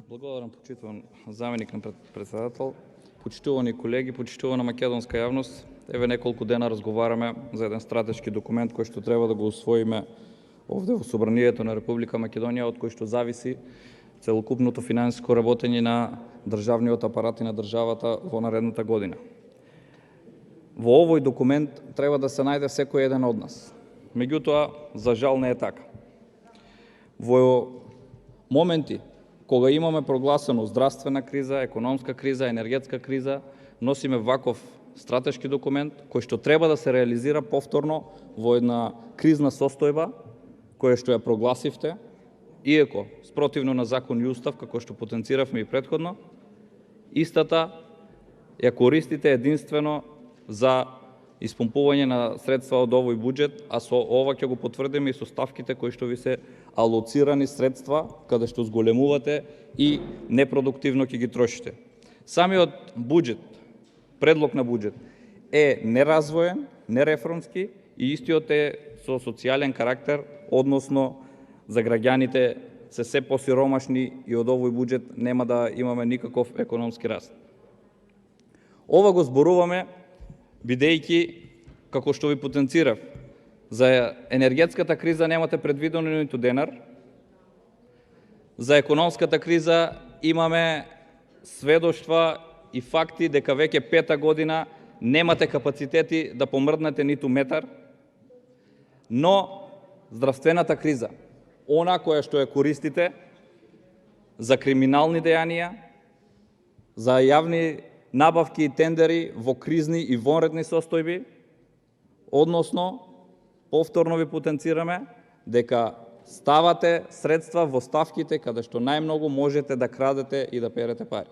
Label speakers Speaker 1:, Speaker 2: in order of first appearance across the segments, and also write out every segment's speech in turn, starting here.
Speaker 1: Благодарам, почитуван заменик на председател, почитувани колеги, почитувана македонска јавност. Еве неколку дена разговараме за еден стратешки документ кој што треба да го усвоиме овде во Собранието на Република Македонија, од кој што зависи целокупното финансиско работење на државниот апарат и на државата во наредната година. Во овој документ треба да се најде секој еден од нас. Меѓутоа, за жал не е така. Во моменти кога имаме прогласено здравствена криза, економска криза, енергетска криза, носиме ваков стратешки документ кој што треба да се реализира повторно во една кризна состојба која што ја прогласивте, иако спротивно на закон и устав, како што потенциравме и претходно, истата ја користите единствено за испомпување на средства од овој буџет, а со ова ќе го потврдиме и со ставките кои што ви се алоцирани средства, каде што зголемувате и непродуктивно ќе ги трошите. Самиот буџет, предлог на буџет, е неразвоен, нереформски и истиот е со социјален карактер, односно за граѓаните се посиромашни и од овој буџет нема да имаме никаков економски раст. Ова го зборуваме бидејќи, како што ви потенцирав, за енергетската криза немате предвидено ниту денар, за економската криза имаме сведоштва и факти дека веќе пета година немате капацитети да помрднете ниту метар, но здравствената криза, она која што ја користите за криминални дејанија, за јавни набавки и тендери во кризни и вонредни состојби, односно, повторно ви потенцираме дека ставате средства во ставките каде што најмногу можете да крадете и да перете пари.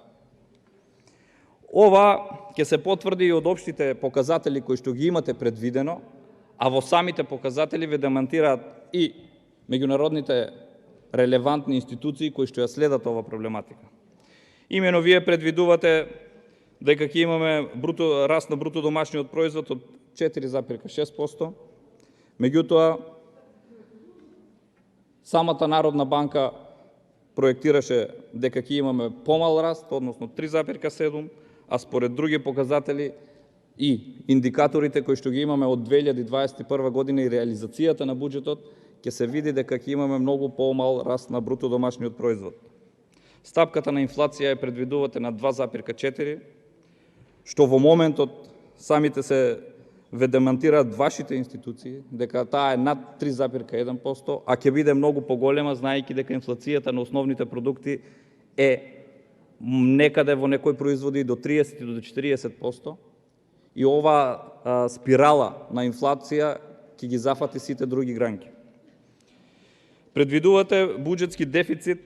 Speaker 1: Ова ќе се потврди и од општите показатели кои што ги имате предвидено, а во самите показатели ви демантираат и меѓународните релевантни институции кои што ја следат ова проблематика. Имено вие предвидувате дека ќе имаме раст на бруто домашниот производ од 4,6%, меѓутоа самата Народна банка проектираше дека ќе имаме помал раст, односно 3,7%, а според други показатели и индикаторите кои што ги имаме од 2021 година и реализацијата на буџетот, ќе се види дека ќе имаме многу помал раст на бруто домашниот производ. Стапката на инфлација ја предвидувате на 2,4%, што во моментот самите се ве демантираат вашите институции, дека таа е над 3,1%, а ќе биде многу поголема, знаејќи дека инфлацијата на основните продукти е некаде во некои производи до 30 до 40%, и ова спирала на инфлација ќе ги зафати сите други гранки. Предвидувате буџетски дефицит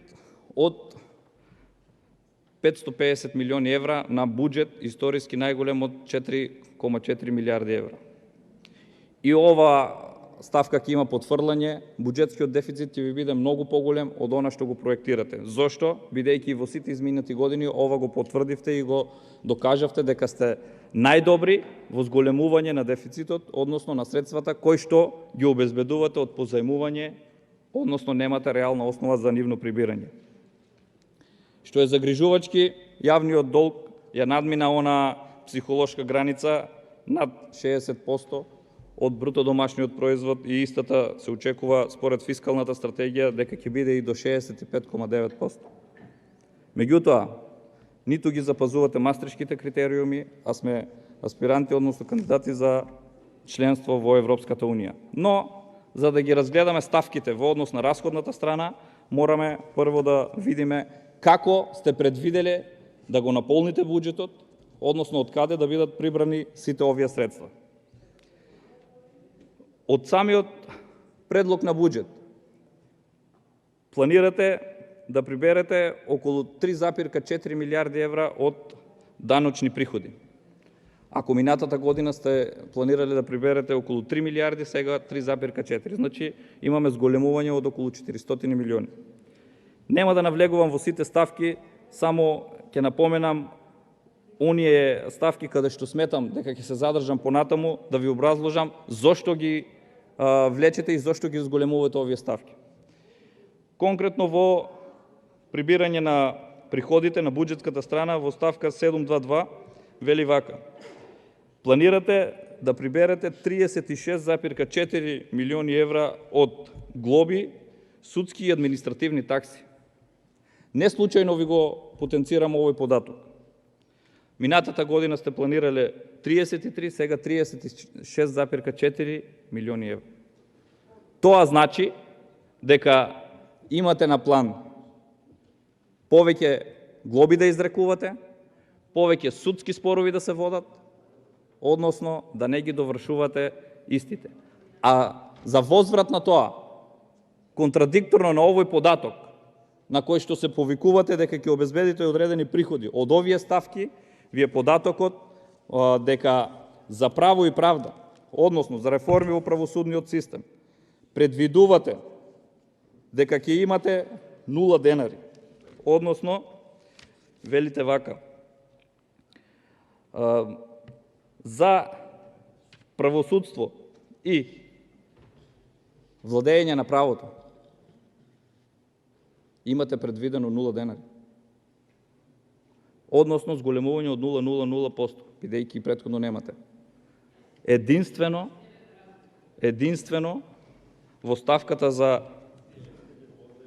Speaker 1: од 550 милиони евра на буџет историски најголем од 4,4 милиарди евра. И ова ставка ќе има потврлање, буџетскиот дефицит ќе ви биде многу поголем од она што го проектирате. Зошто? Бидејќи во сите изминати години ова го потврдивте и го докажавте дека сте најдобри во зголемување на дефицитот, односно на средствата кои што ги обезбедувате од позајмување, односно немате реална основа за нивно прибирање. Што е загрижувачки, јавниот долг ја надмина она психолошка граница над 60% од бруто домашниот производ и истата се очекува според фискалната стратегија дека ќе биде и до 65,9%. Меѓутоа, ниту ги запазувате мастришките критериуми, а сме аспиранти, односно кандидати за членство во Европската унија. Но, за да ги разгледаме ставките во однос на расходната страна, мораме прво да видиме како сте предвиделе да го наполните буџетот, односно од каде да бидат прибрани сите овие средства. Од самиот предлог на буџет планирате да приберете околу 3,4 милиарди евра од даночни приходи. Ако минатата година сте планирале да приберете околу 3 милиарди, сега 3,4. Значи имаме зголемување од околу 400 милиони. Нема да навлегувам во сите ставки, само ќе напоменам оние ставки каде што сметам дека ќе се задржам понатаму, да ви образложам зошто ги влечете и зошто ги зголемувате овие ставки. Конкретно во прибирање на приходите на буџетската страна во ставка 722 вели вака. Планирате да приберете 36,4 милиони евра од глоби, судски и административни такси. Не случајно ви го потенцирам овој податок. Минатата година сте планирале 33, сега 36,4 милиони евра. Тоа значи дека имате на план повеќе глоби да изрекувате, повеќе судски спорови да се водат, односно да не ги довршувате истите. А за возврат на тоа, контрадикторно на овој податок, на кој што се повикувате дека ќе обезбедите одредени приходи од овие ставки, ви е податокот дека за право и правда, односно за реформи во правосудниот систем, предвидувате дека ќе имате 0 денари. Односно, велите вака, за правосудство и владење на правото имате предвидено 0 денари. Односно, зголемување од 0,00%, бидејќи претходно немате. Единствено во ставката за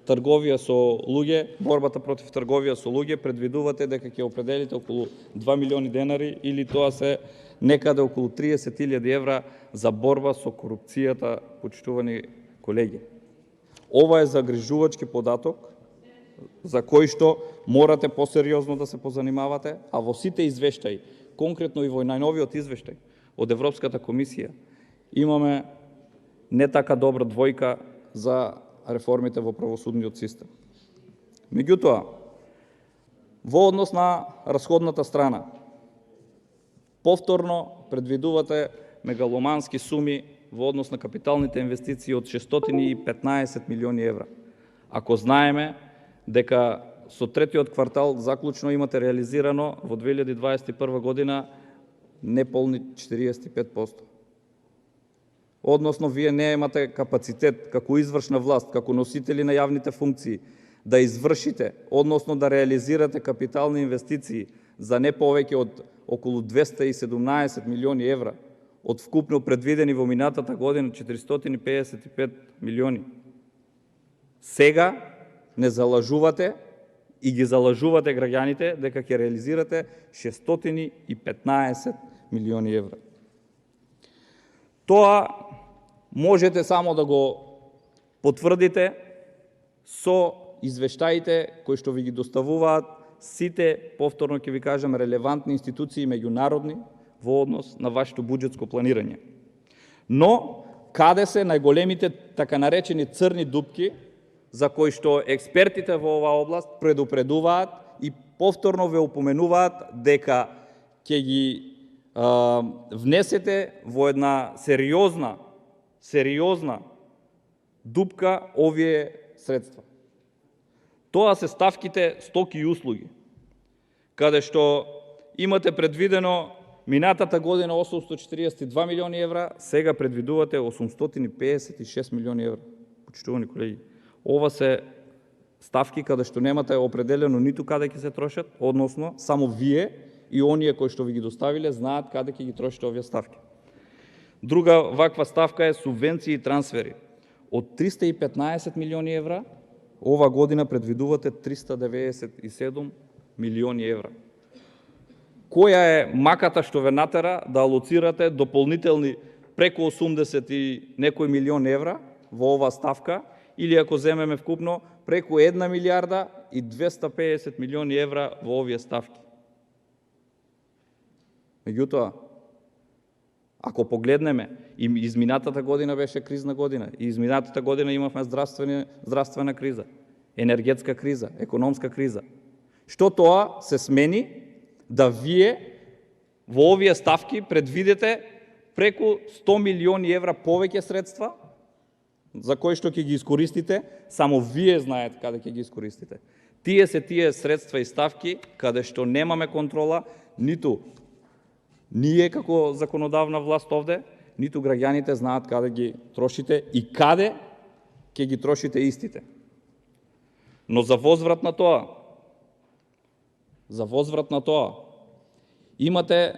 Speaker 1: трговија со луѓе, борбата против трговија со луѓе, предвидувате дека ќе определите околу 2 милиони денари или тоа се некаде околу 30.000 евра за борба со корупцијата, почитувани колеги. Ова е загрижувачки податок за кој што морате посериозно да се позанимавате, а во сите извештаи, конкретно и во најновиот извештај од Европската комисија, имаме не така добра двојка за реформите во правосудниот систем. Меѓутоа, во однос на расходната страна, повторно предвидувате мегаломански суми во однос на капиталните инвестиции од 615 милиони евра. Ако знаеме дека со третиот квартал заклучно имате реализирано во 2021 година неполни 45%. Односно, вие не имате капацитет како извршна власт, како носители на јавните функции, да извршите, односно да реализирате капитални инвестиции за не повеќе од околу 217 милиони евра, од вкупно предвидени во минатата година 455 милиони. Сега не залажувате и ги залажувате граѓаните дека ќе реализирате 615 милиони евра. Тоа можете само да го потврдите со извештаите кои што ви ги доставуваат сите, повторно ќе ви кажам, релевантни институции меѓународни во однос на вашето буџетско планирање. Но, каде се најголемите така наречени црни дупки, за кои што експертите во оваа област предупредуваат и повторно ве упоменуваат дека ќе ги внесете во една сериозна дупка овие средства. Тоа се ставките стоки и услуги, каде што имате предвидено минатата година 842 милиони евра, сега предвидувате 856 милиони евра. Почитувани колеги, ова се ставки каде што немате определено ниту каде ќе се трошат, односно само вие и оние кои што ви ги доставиле знаат каде ќе ги трошите овие ставки. Друга ваква ставка е субвенции и трансфери. Од 315 милиони евра, ова година предвидувате 397 милиони евра. Која е маката што ве натера да алоцирате дополнителни преку 80 и некој милион евра во оваа ставка, или ако земеме вкупно преку 1 милиарда и 250 милиони евра во овие ставки. Меѓутоа, ако погледнеме, и изминатата година беше кризна година, и изминатата година имавме здравствена криза, енергетска криза, економска криза. Што тоа се смени да вие во овие ставки предвидите преку 100 милиони евра повеќе средства, за кои што ќе ги искористите, само вие знаете каде ќе ги искористите. Тие се тие средства и ставки каде што немаме контрола, ниту ние како законодавна власт овде, ниту граѓаните знаат каде ги трошите и каде ќе ги трошите истите. Но за возврат на тоа, За возврат на тоа, имате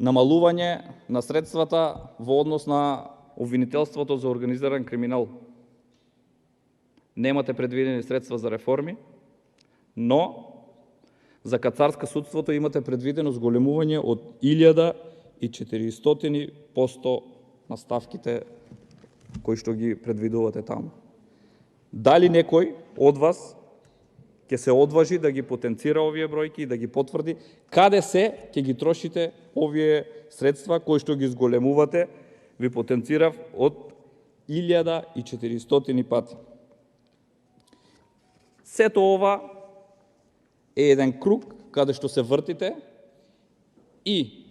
Speaker 1: намалување на средствата во однос на обвинителството за организиран криминал. Немате предвидени средства за реформи, но за кацарска судството имате предвидено зголемување од 1400% на ставките кои што ги предвидувате таму. Дали некој од вас ќе се одважи да ги потенцира овие бројки и да ги потврди каде се ќе ги трошите овие средства кои што ги зголемувате, ви потенцирав од 1400 пати. Сето ова е еден круг каде што се вртите и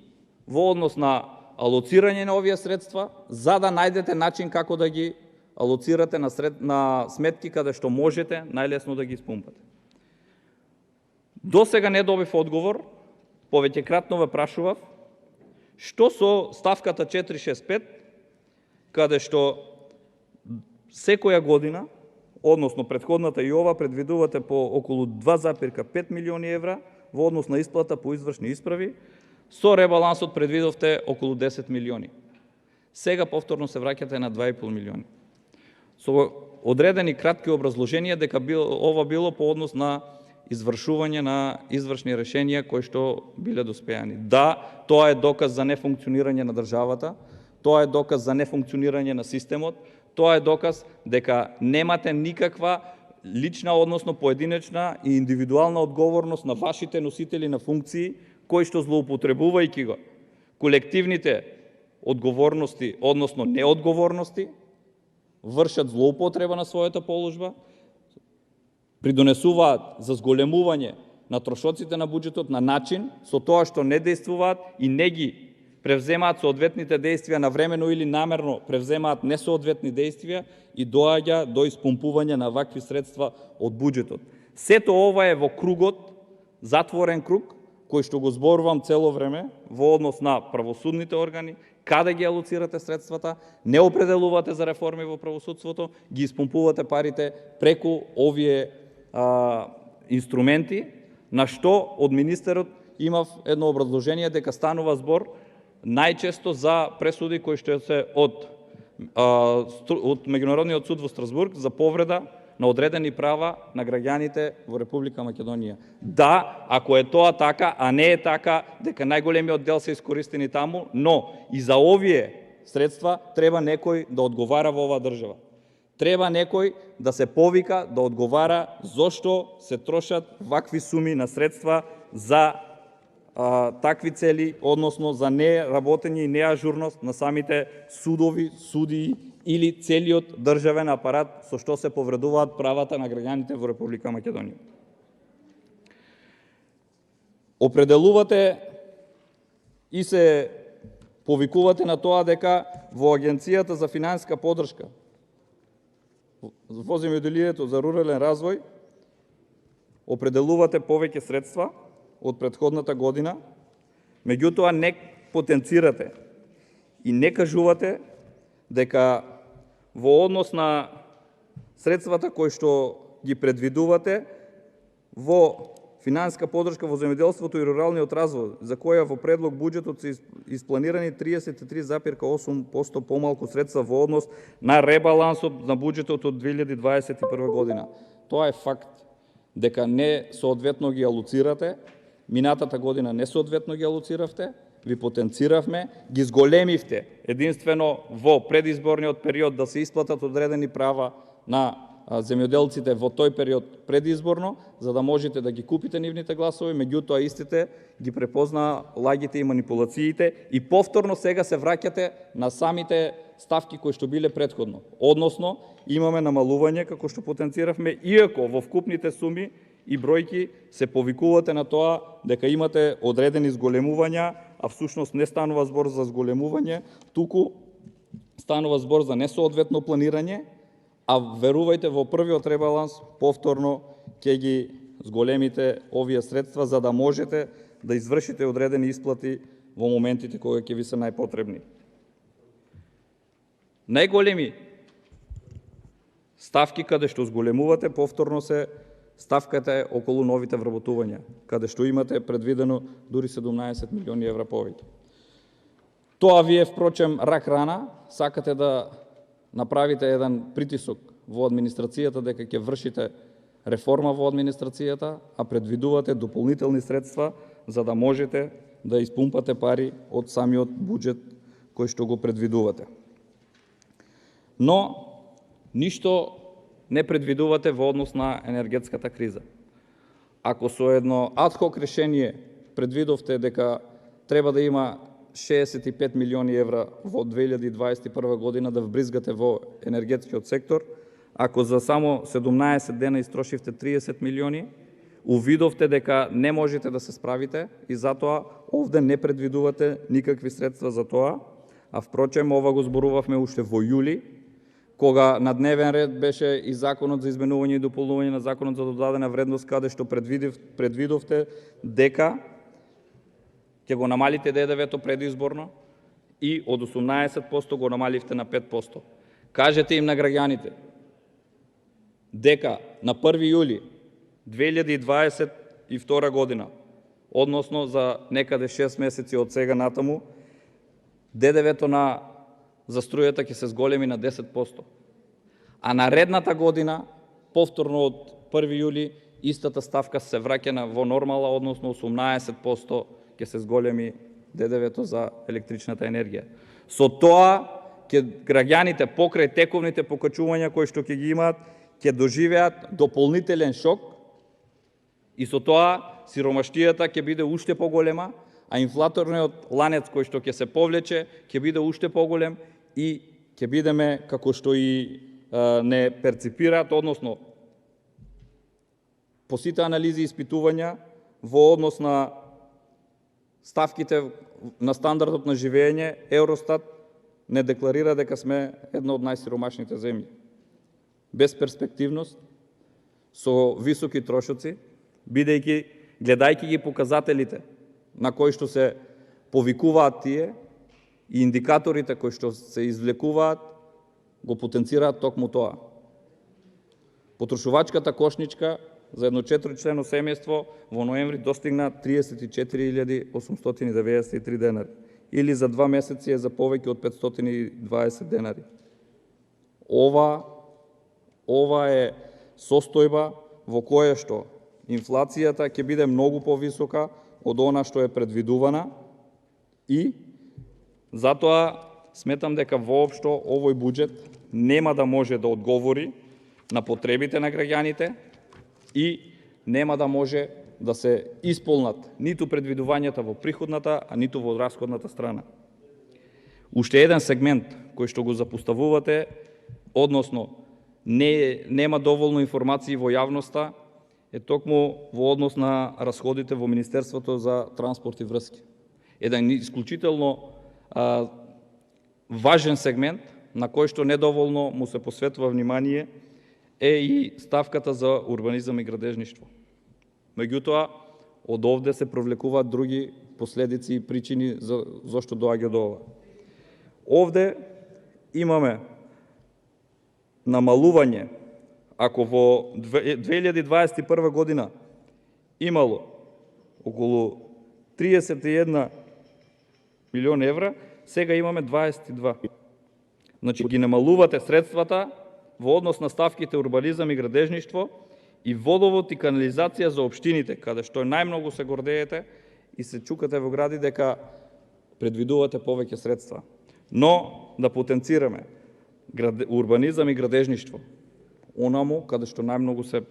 Speaker 1: во однос на алоцирање на овие средства, за да најдете начин како да ги алоцирате на сметки каде што можете најлесно да ги испумпате. До сега не добив одговор, повеќекратно ве прашував, што со ставката 465, каде што секоја година, односно претходната и ова, предвидувате по околу 2,5 милиони евра во однос на исплата по извршни исправи, со ребалансот предвидовте околу 10 милиони. Сега повторно се враќате на 2,5 милиони. Со одредени кратки образложенија дека ова било по однос на извршување на извршни решенија кои што биле доспеани. Да, тоа е доказ за нефункционирање на државата, тоа е доказ за нефункционирање на системот, тоа е доказ дека немате никаква лична, односно поединечна и индивидуална одговорност на вашите носители на функции, кои што злоупотребувајќи го колективните одговорности, односно неодговорности, вршат злоупотреба на својата положба, придонесуваат за зголемување на трошоците на буџетот на начин со тоа што не дејствуваат и не ги превземаат соодветните дејствија навремено или намерно превземаат несоодветни дејствија и доаѓа до испумпување на вакви средства од буџетот. Сето ова е во кругот, затворен круг, кој што го зборувам цело време во однос на правосудните органи, каде ги алоцирате средствата, не определувате за реформи во правосудството, ги испумпувате парите преку овие инструменти, на што од министерот имав едно образложение дека станува збор најчесто за пресуди кои што се од Меѓународниот суд во Страсбург за повреда на одредени права на граѓаните во Република Македонија. Да, ако е тоа така, а не е така дека најголемиот дел се искористени таму, но и за овие средства треба некој да одговара во оваа држава. Треба некој да се повика да одговара зошто се трошат вакви суми на средства за такви цели, односно за неработење и неажурност на самите судови, судии или целиот државен апарат со што се повредуваат правата на граѓаните во Република Македонија. Определувате и се повикувате на тоа дека во Агенцијата за финансиска поддршка во земјоделието за рурален развој определувате повеќе средства од претходната година, меѓутоа не потенцирате и не кажувате дека во однос на средствата кои што ги предвидувате во финансиска поддршка во земјоделството и руралниот развој, за која во предлог буџетот се испланирани 33,8% помалку средства во однос на ребалансот на буџетот од 2021 година. Тоа е факт дека не соодветно ги алоцирате, минатата година не соодветно ги алоциравте, ви потенциравме, ги зголемивте единствено во предизборниот период да се исплатат одредени права на земјоделците во тој период предизборно, за да можете да ги купите нивните гласови, меѓутоа истите ги препознаа лагите и манипулациите и повторно сега се враќате на самите ставки кои што биле претходно. Односно, имаме намалување, како што потенциравме, иако во вкупните суми и бројки се повикувате на тоа дека имате одредени зголемувања, а всушност не станува збор за зголемување, туку станува збор за несоодветно планирање, а верувајте, во првиот ребаланс повторно ќе ги зголемите овие средства за да можете да извршите одредени исплати во моментите кога ќе ви се најпотребни. Најголеми ставки каде што зголемувате повторно се ставката е околу новите вработувања, каде што имате предвидено дури 17 милиони евра повеќе. Тоа вие, впрочем, рак рана, сакате да направите еден притисок во администрацијата дека ќе вршите реформа во администрацијата, а предвидувате дополнителни средства за да можете да испумпате пари од самиот буџет кој што го предвидувате. Но ништо не предвидувате во однос на енергетската криза. Ако со едно адхок решение предвидовте дека треба да има 65 милиони евра во 2021 година да вбризгате во енергетскиот сектор, ако за само 17 дена истрошивте 30 милиони, увидовте дека не можете да се справите и затоа овде не предвидувате никакви средства за тоа, а впрочем ова го зборувавме уште во јули, кога на дневен ред беше и Законот за изменување и дополнување на Законот за додадена вредност, каде што предвидовте дека ќе го намалите ДДВ-то предизборно и од 18% го намаливте на 5%. Кажете им на граѓаните дека на 1 јули 2022 година, односно за некаде 6 месеци од сега натаму, ДДВ-то за струјата ќе се зголеми на 10%. А наредната година, повторно од 1 јули, истата ставка се враќа во нормала, односно 18% ќе се зголеми ДДВ-то за електричната енергија. Со тоа, граѓаните покрај тековните покачувања кои што ќе ги имаат, ќе доживеат дополнителен шок и со тоа сиромаштијата ќе биде уште поголема, а инфлаторниот ланец кој што ќе се повлече ќе биде уште поголем и ќе бидеме, како што и не перципираат, односно по сите анализи и испитувања во однос на ставките на стандардот на живење, Евростат не декларира дека сме една од најсиромашните земји. Без перспективност, со високи трошоци, гледајќи ги показателите на кои што се повикуваат тие и индикаторите кои што се извлекуваат, го потенцираат токму тоа. Потрошувачката кошничка за едно 4-члено семејство во ноември достигна 34.893 денари, или за 2 месеци е за повеќе од 520 денари. Ова е состојба во која што инфлацијата ќе биде многу повисока од она што е предвидувана и затоа сметам дека воопшто овој буџет нема да може да одговори на потребите на граѓаните и нема да може да се исполнат ниту предвидувањата во приходната, а ниту во расходната страна. Уште еден сегмент кој што го запоставувате, односно нема доволно информации во јавноста, е токму во однос на расходите во Министерството за транспорт и врски. Еден исклучително важен сегмент на кој што недоволно му се посветува внимание е и ставката за урбанизам и градежништво. Меѓутоа, од овде се провлекуваат други последици и причини зашто доаѓа до ова. Овде имаме намалување. Ако во 2021 година имало околу 31 милион евра, сега имаме 22. Значи ги намалувате средствата во однос на ставките урбанизам и градежништво и водовод и канализација за општините, каде што најмногу се гордеете и се чукате во гради дека предвидувате повеќе средства. Но да потенцираме урбанизам и градежништво, онаму каде што најмногу се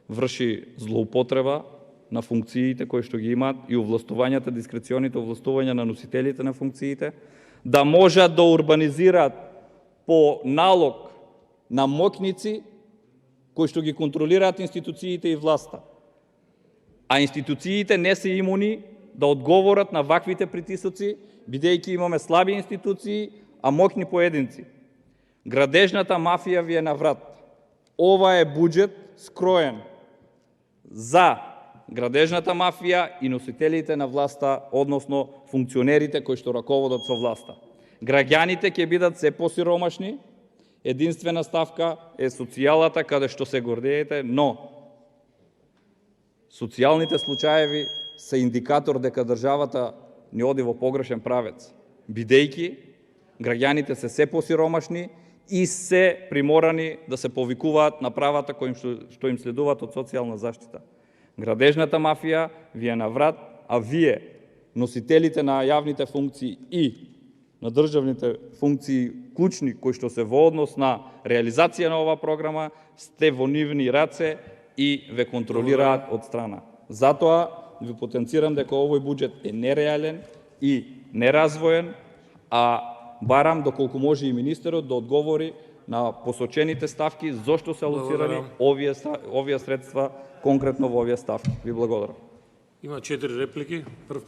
Speaker 1: врши злоупотреба на функциите кои што ги имаат и овластувањата, дискреционите овластувања на носителите на функциите, да можат да урбанизираат по налог на моќници кои што ги контролираат институциите и власта. А институциите не се имуни да одговорат на ваквите притисоци, бидејќи имаме слаби институции, а моќни поединци. Градежната мафија ви е на врат. Ова е буџет скроен за градежната мафија и носителите на власта, односно функционерите кои што раководат со власта. Граѓаните ќе бидат се посиромашни, единствена ставка е социјалата каде што се гордеете, но Социјалните случаеви се индикатор дека државата ни оди во погрешен правец, бидејќи граѓаните се се посиромашни и се приморани да се повикуваат на правата што им следуваат од социјална заштита. Градежната мафија ви е на врат, а вие, носителите на јавните функции и на државните функции клучни кои што се во однос на реализација на оваа програма, сте во нивни раце и ве контролираат од страна. Затоа ви потенцирам дека овој буџет е нереален и неразвоен, а барам доколку може и министерот да одговори на посочените ставки, зошто се алоцирани овие средства конкретно во овие ставки. Ви благодарам.
Speaker 2: Има 4 реплики. Прв